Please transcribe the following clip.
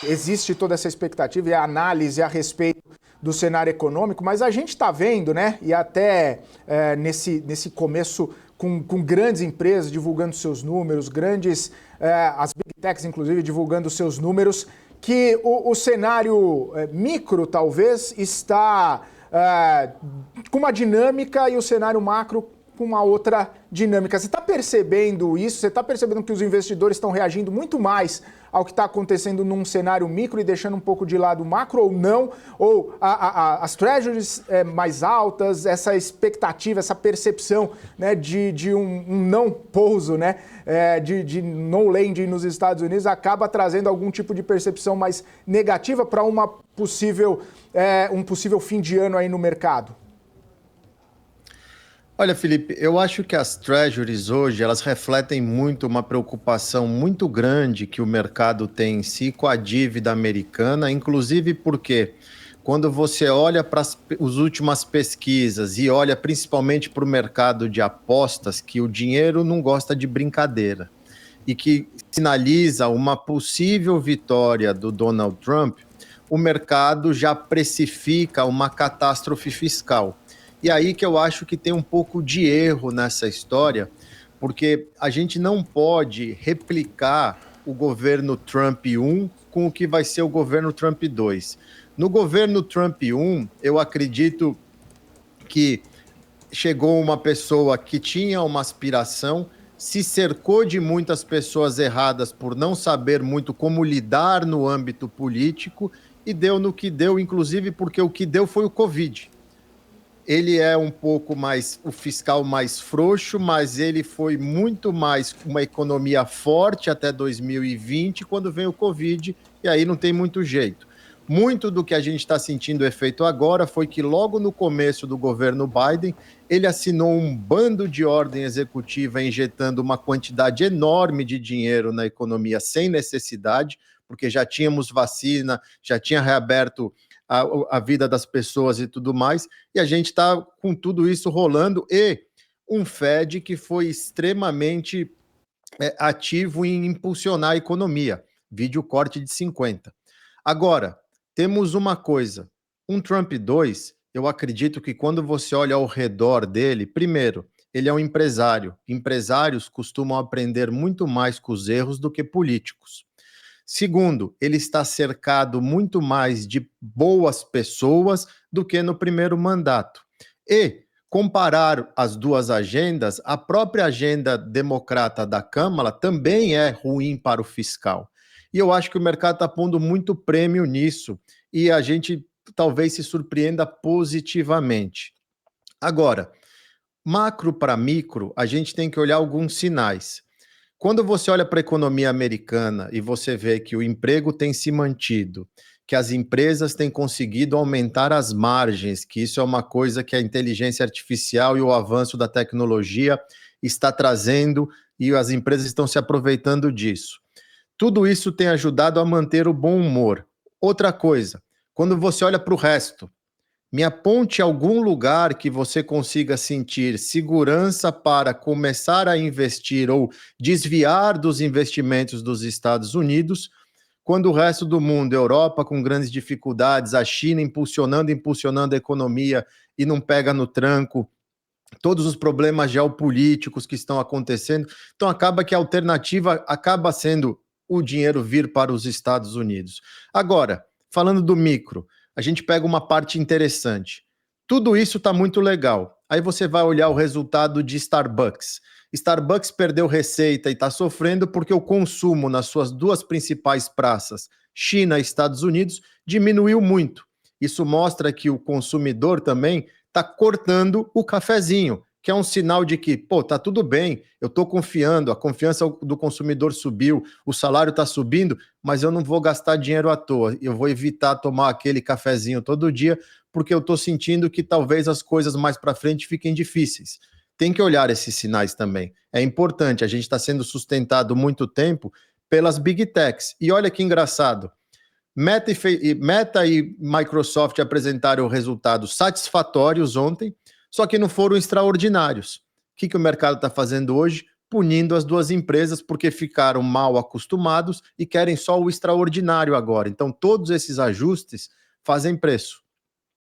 existe toda essa expectativa e a análise a respeito do cenário econômico, mas a gente está vendo, né? E até nesse começo com grandes empresas divulgando seus números, as Big Techs, inclusive, divulgando seus números, que o cenário micro, talvez, está com uma dinâmica e o cenário macro com uma outra dinâmica. Você está percebendo isso? Você está percebendo que os investidores estão reagindo muito mais ao que está acontecendo num cenário micro e deixando um pouco de lado o macro ou não? Ou as treasuries mais altas, essa expectativa, essa percepção, né, de um não pouso, né, de no landing nos Estados Unidos acaba trazendo algum tipo de percepção mais negativa para um possível fim de ano aí no mercado? Olha, Felipe, eu acho que as treasuries hoje, elas refletem muito uma preocupação muito grande que o mercado tem em si com a dívida americana, inclusive porque quando você olha para as últimas pesquisas e olha principalmente para o mercado de apostas, que o dinheiro não gosta de brincadeira e que sinaliza uma possível vitória do Donald Trump, o mercado já precifica uma catástrofe fiscal. E aí que eu acho que tem um pouco de erro nessa história, porque a gente não pode replicar o governo Trump 1 com o que vai ser o governo Trump 2. No governo Trump 1, eu acredito que chegou uma pessoa que tinha uma aspiração, se cercou de muitas pessoas erradas por não saber muito como lidar no âmbito político e deu no que deu, inclusive porque o que deu foi o Covid. Ele é um pouco mais, o fiscal mais frouxo, mas ele foi muito mais uma economia forte até 2020, quando veio o Covid, e aí não tem muito jeito. Muito do que a gente está sentindo efeito agora foi que logo no começo do governo Biden, ele assinou um bando de ordem executiva injetando uma quantidade enorme de dinheiro na economia sem necessidade, porque já tínhamos vacina, já tinha reaberto a vida das pessoas e tudo mais, e a gente está com tudo isso rolando, e um Fed que foi extremamente ativo em impulsionar a economia, vide o corte de 50. Agora, temos uma coisa, um Trump 2, eu acredito que quando você olha ao redor dele, primeiro, ele é um empresário, empresários costumam aprender muito mais com os erros do que políticos. Segundo, ele está cercado muito mais de boas pessoas do que no primeiro mandato. E comparar as duas agendas, a própria agenda democrata da Câmara também é ruim para o fiscal. E eu acho que o mercado está pondo muito prêmio nisso e a gente talvez se surpreenda positivamente. Agora, macro para micro, a gente tem que olhar alguns sinais. Quando você olha para a economia americana e você vê que o emprego tem se mantido, que as empresas têm conseguido aumentar as margens, que isso é uma coisa que a inteligência artificial e o avanço da tecnologia está trazendo e as empresas estão se aproveitando disso. Tudo isso tem ajudado a manter o bom humor. Outra coisa, quando você olha para o resto, me aponte algum lugar que você consiga sentir segurança para começar a investir ou desviar dos investimentos dos Estados Unidos, quando o resto do mundo, Europa com grandes dificuldades, a China impulsionando a economia e não pega no tranco, todos os problemas geopolíticos que estão acontecendo. Então acaba que a alternativa acaba sendo o dinheiro vir para os Estados Unidos. Agora, falando do micro, a gente pega uma parte interessante. Tudo isso está muito legal. Aí você vai olhar o resultado de Starbucks. Starbucks perdeu receita e está sofrendo porque o consumo nas suas duas principais praças, China e Estados Unidos, diminuiu muito. Isso mostra que o consumidor também está cortando o cafezinho, que é um sinal de que, pô, tá tudo bem, eu estou confiando, a confiança do consumidor subiu, o salário está subindo, mas eu não vou gastar dinheiro à toa, eu vou evitar tomar aquele cafezinho todo dia, porque eu estou sentindo que talvez as coisas mais para frente fiquem difíceis. Tem que olhar esses sinais também. É importante, a gente está sendo sustentado muito tempo pelas Big Techs. E olha que engraçado, Meta e Microsoft apresentaram resultados satisfatórios ontem, só que não foram extraordinários. O que o mercado está fazendo hoje? punindo as duas empresas porque ficaram mal acostumados e querem só o extraordinário agora. Então, todos esses ajustes fazem preço.